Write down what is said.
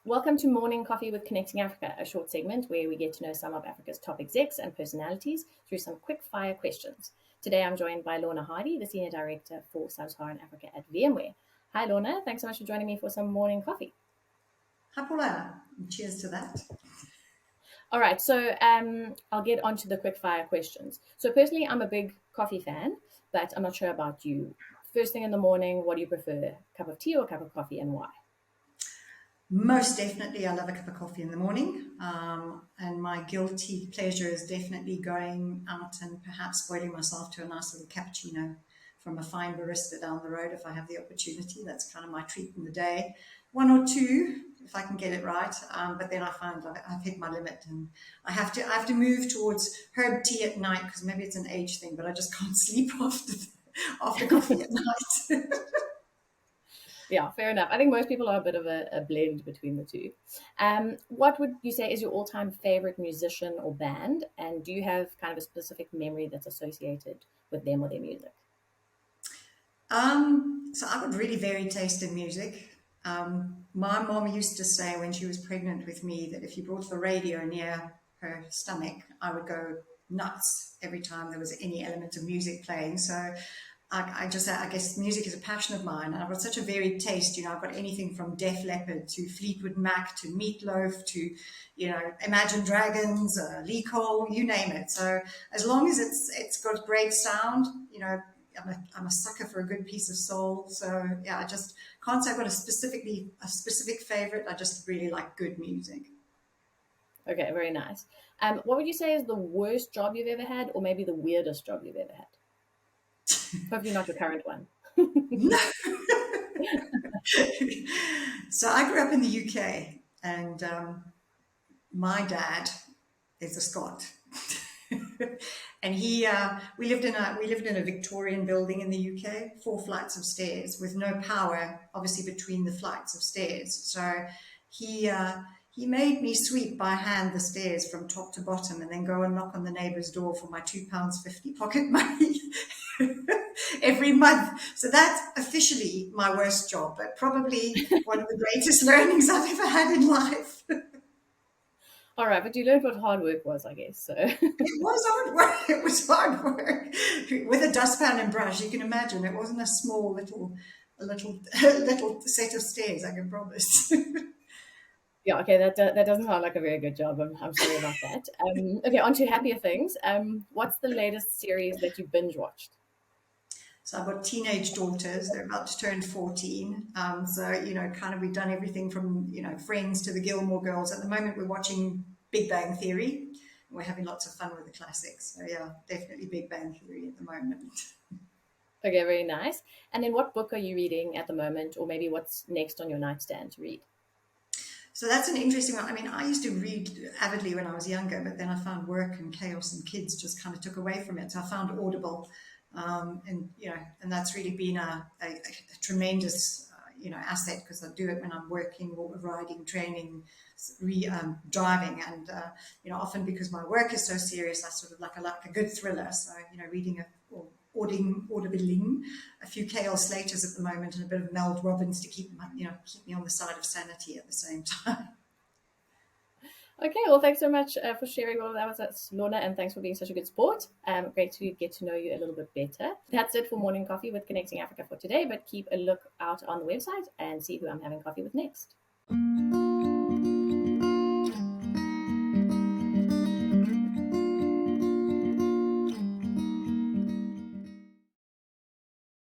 Welcome to Morning Coffee with Connecting Africa, a short segment where we get to know some of Africa's top execs and personalities through some quick fire questions. Today I'm joined by Lorna Hardie, the Senior Director for Sub-Saharan Africa at VMWare. Hi Lorna, thanks so much for joining me for some morning coffee. Hi Paula, cheers to that. All right, so I'll get on to the quick fire questions. So personally, I'm a big coffee fan, but I'm not sure about you. First thing in the morning, what do you prefer? A cup of tea or a cup of coffee, and why? Most definitely, I love a cup of coffee in the morning. And my guilty pleasure is definitely going out and perhaps spoiling myself to a nice little cappuccino from a fine barista down the road if I have the opportunity. That's kind of my treat in the day. One or two, if I can get it right. But then I find I've hit my limit, and I have to move towards herb tea at night because maybe it's an age thing, but I just can't sleep after coffee at night. Yeah, fair enough. I think most people are a bit of a blend between the two. What would you say is your all-time favorite musician or band? And do you have kind of a specific memory that's associated with them or their music? So I would really vary taste in music. My mom used to say when she was pregnant with me that if you brought the radio near her stomach, I would go nuts every time there was any element of music playing. So I guess music is a passion of mine, and I've got such a varied taste. I've got anything from Def Leppard to Fleetwood Mac to Meatloaf to, Imagine Dragons, Lee Cole, you name it. So as long as it's got great sound, I'm a sucker for a good piece of soul. So yeah, I just can't say I've got a specific favorite. I just really like good music. Okay, very nice. What would you say is the worst job you've ever had, or maybe the weirdest job you've ever had? Hopefully not your current one. No. So I grew up in the UK, and my dad is a Scot. And we lived in a Victorian building in the UK, 4 flights of stairs with no power, obviously between the flights of stairs. So he made me sweep by hand the stairs from top to bottom, and then go and knock on the neighbour's door for my £2.50 pocket money every month. So that's officially my worst job, but probably one of the greatest learnings I've ever had in life. All right, but you learned what hard work was, I guess. So It was hard work. It was hard work with a dustpan and brush. You can imagine it wasn't a small little set of stairs. I can promise. yeah, okay, that doesn't sound like a very good job. I'm sorry about that. Okay, on to happier things. What's the latest series that you binge watched? So I've got teenage daughters. They're about to turn 14. So kind of we've done everything from Friends to the Gilmore Girls. At the moment, we're watching Big Bang Theory. We're having lots of fun with the classics. So yeah, definitely Big Bang Theory at the moment. Okay, very nice. And then what book are you reading at the moment, or maybe what's next on your nightstand to read? So that's an interesting one. I mean, I used to read avidly when I was younger, but then I found work and chaos and kids just kind of took away from it. So I found Audible, and that's really been a tremendous, asset because I do it when I'm working or riding, training, driving, and often because my work is so serious, I like a good thriller. So reading or audibling a few K.L. Slaters at the moment and a bit of Mel Robbins to keep me on the side of sanity at the same time. Okay, well, thanks so much for sharing all of that with us, Lorna, and thanks for being such a good sport. Great to get to know you a little bit better. That's it for Morning Coffee with Connecting Africa for today, but keep a look out on the website and see who I'm having coffee with next.